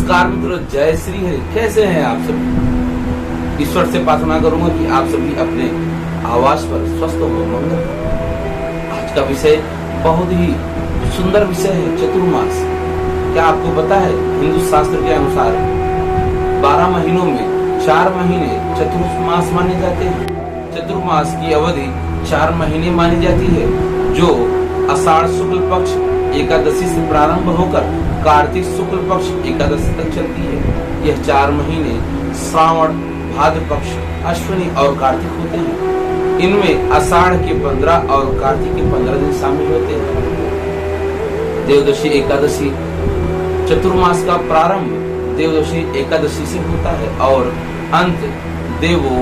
नमस्कार मित्रों, जय श्री हरि। कैसे हैं आप सभी? ईश्वर से प्रार्थना करूंगा कि आप सभी अपने आवास पर स्वस्थ हो, मंगल हो। आज का विषय बहुत ही सुंदर विषय है, चतुर्मास। क्या आपको पता है, हिंदू शास्त्र के अनुसार 12 महीनों में 4 महीने चतुर्मास माने जाते हैं। चतुर्मास की अवधि 4 महीने मानी जाती है, जो आषाढ़ शुक्ल पक्ष एकादशी से प्रारंभ होकर कार्तिक शुक्ल पक्ष एकादशी तक चलती है। यह 4 महीने श्रावण, भाद्र पक्ष, अश्विनी और कार्तिक होते हैं। इनमें आषाढ़ के 15 और कार्तिक के 15 दिन शामिल होते हैं। देवदशी एकादशी। चतुर्मास का प्रारंभ देवदशी एकादशी से होता है और अंत देवो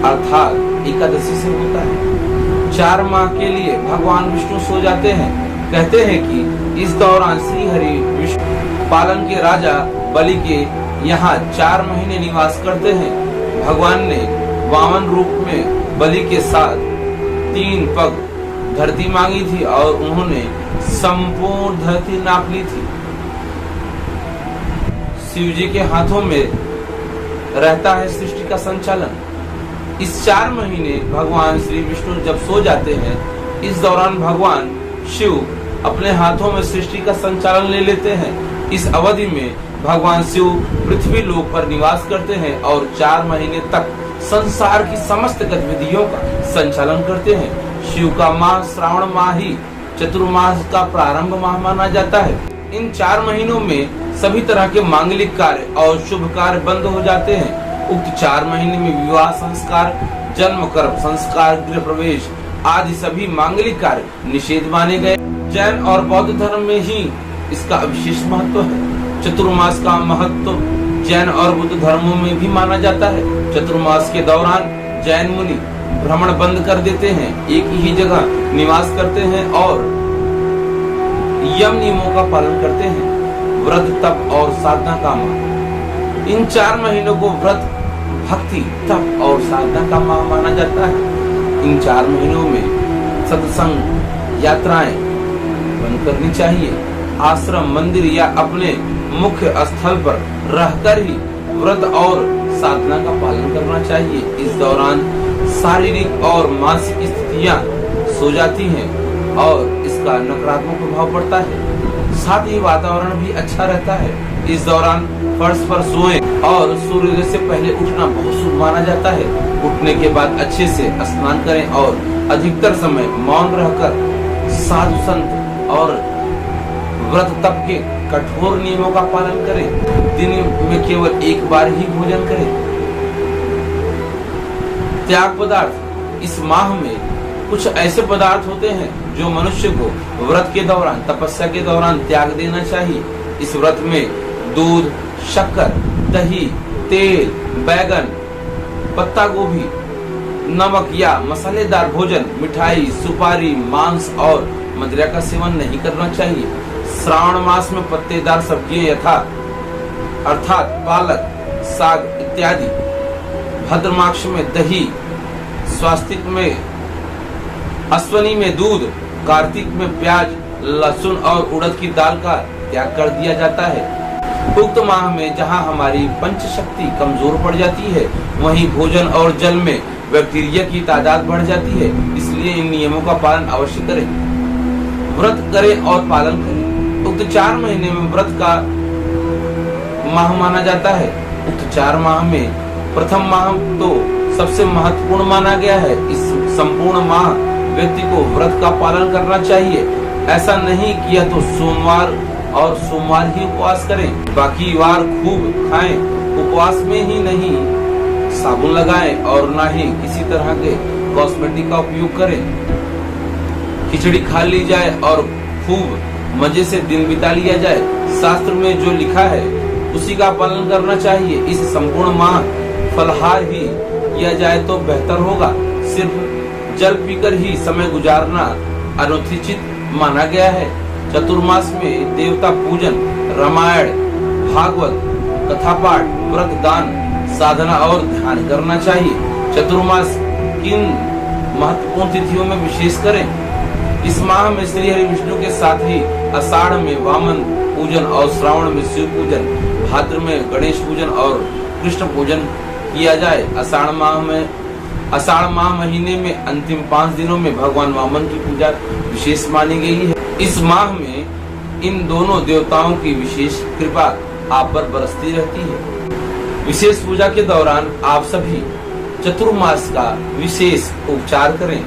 अर्थात एकादशी से होता है। 4 माह के लिए भगवान विष्णु सो जाते हैं। कहते हैं कि इस दौरान श्री हरि विष्णु पालन के राजा बलि के यहाँ 4 महीने निवास करते हैं। भगवान ने वामन रूप में बलि के साथ 3 पग धरती मांगी थी और उन्होंने संपूर्ण धरती नाप ली थी। शिव जी के हाथों में रहता है सृष्टि का संचालन। इस 4 महीने भगवान श्री विष्णु जब सो जाते हैं, इस दौरान भगवान शिव अपने हाथों में सृष्टि का संचालन ले लेते हैं। इस अवधि में भगवान शिव पृथ्वी लोक पर निवास करते हैं और 4 महीने तक संसार की समस्त गतिविधियों का संचालन करते हैं। शिव का माह श्रावण माह ही चतुर्मास का प्रारंभ माह माना जाता है। इन 4 महीनों में सभी तरह के मांगलिक कार्य और शुभ कार्य बंद हो जाते हैं। उक्त 4 महीने में विवाह संस्कार, जन्म कर्म संस्कार, गृह प्रवेश आदि सभी मांगलिक कार्य निषेध माने गए। जैन और बौद्ध धर्म में ही इसका विशेष महत्व है। चतुर्मास का महत्व जैन और बुद्ध धर्मों में भी माना जाता है। चतुर्मास के दौरान जैन मुनि भ्रमण बंद कर देते हैं, एक ही जगह निवास करते हैं और यम नियमों का पालन करते हैं। व्रत, तप और साधना का माह। इन 4 महीनों को व्रत, भक्ति, तप और साधना का माह माना जाता है। इन 4 महीनों में सत्संग, यात्राएं बंद करनी चाहिए। आश्रम, मंदिर या अपने मुख्य स्थल पर रहकर ही व्रत और साधना का पालन करना चाहिए। इस दौरान शारीरिक और मानसिक स्थितियां सो जाती हैं और इसका नकारात्मक प्रभाव पड़ता है। साथ ही वातावरण भी अच्छा रहता है। इस दौरान फर्श पर सोएं और सूर्योदय से पहले उठना बहुत शुभ माना जाता है। उठने के बाद अच्छे से स्नान करें और अधिकतर समय मौन रहकर साधु संत और व्रत तप के कठोर नियमों का पालन करें। दिन में केवल एक बार ही भोजन करें। त्याग पदार्थ। इस माह में कुछ ऐसे पदार्थ होते हैं जो मनुष्य को व्रत के दौरान, तपस्या के दौरान त्याग देना चाहिए। इस व्रत में दूध, शक्कर, दही, तेल, बैगन, पत्ता गोभी, नमक या मसालेदार भोजन, मिठाई, सुपारी, मांस और मदिरा का सेवन नहीं करना चाहिए। श्रावण मास में पत्तेदार सब्जियां अर्थात पालक, साग इत्यादि। भाद्र मास में दही, स्वास्तिक में, अश्विनी में दूध, कार्तिक में प्याज, लहसुन और उड़द की दाल का त्याग कर दिया जाता है। उक्त माह में जहां हमारी पंच शक्ति कमजोर पड़ जाती है, वहीं भोजन और जल में बैक्टीरिया की तादाद बढ़ जाती है। इसलिए इन नियमों का पालन अवश्य करें। व्रत करें और पालन करें। उक्त 4 महीने में व्रत का माह माना जाता है। उक्त 4 माह में प्रथम माह तो सबसे महत्वपूर्ण माना गया है। इस संपूर्ण माह व्यक्ति को व्रत का पालन करना चाहिए। ऐसा नहीं किया तो सोमवार और सोमवार ही उपवास करें। बाकी वार खूब खाएं। उपवास में ही नहीं साबुन लगाएं और ना ही किसी तरह के कॉस्मेटिक का उपयोग करें। खिचड़ी खा ली जाए और खूब मजे से दिन बिता लिया जाए। शास्त्र में जो लिखा है उसी का पालन करना चाहिए। इस संपूर्ण माह फलाहार ही किया जाए तो बेहतर होगा। सिर्फ जल पीकर ही समय गुजारना अनुचित माना गया है। चतुर्मास में देवता पूजन, रामायण, भागवत, कथा पाठ, व्रत, दान, साधना और ध्यान करना चाहिए। चतुर्मास किन महत्वपूर्ण तिथियों में विशेष करें। इस माह में श्री हरि विष्णु के साथ ही आषाढ़ में वामन पूजन और श्रावण में शिव पूजन, भाद्र में गणेश पूजन और कृष्ण पूजन किया जाए। आषाढ़ माह महीने में अंतिम 5 दिनों में भगवान वामन की पूजा विशेष मानी गई है। इस माह में इन दोनों देवताओं की विशेष कृपा आप पर बरसती रहती है। विशेष पूजा के दौरान आप सभी चतुर्मास का विशेष उपचार करें,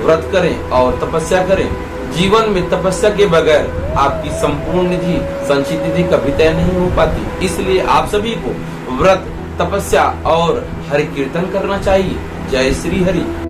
व्रत करें और तपस्या करें। जीवन में तपस्या के बगैर आपकी संपूर्ण निधि संचित निधि कभी तय नहीं हो पाती। इसलिए आप सभी को व्रत, तपस्या और हरि कीर्तन करना चाहिए। जय श्री हरि।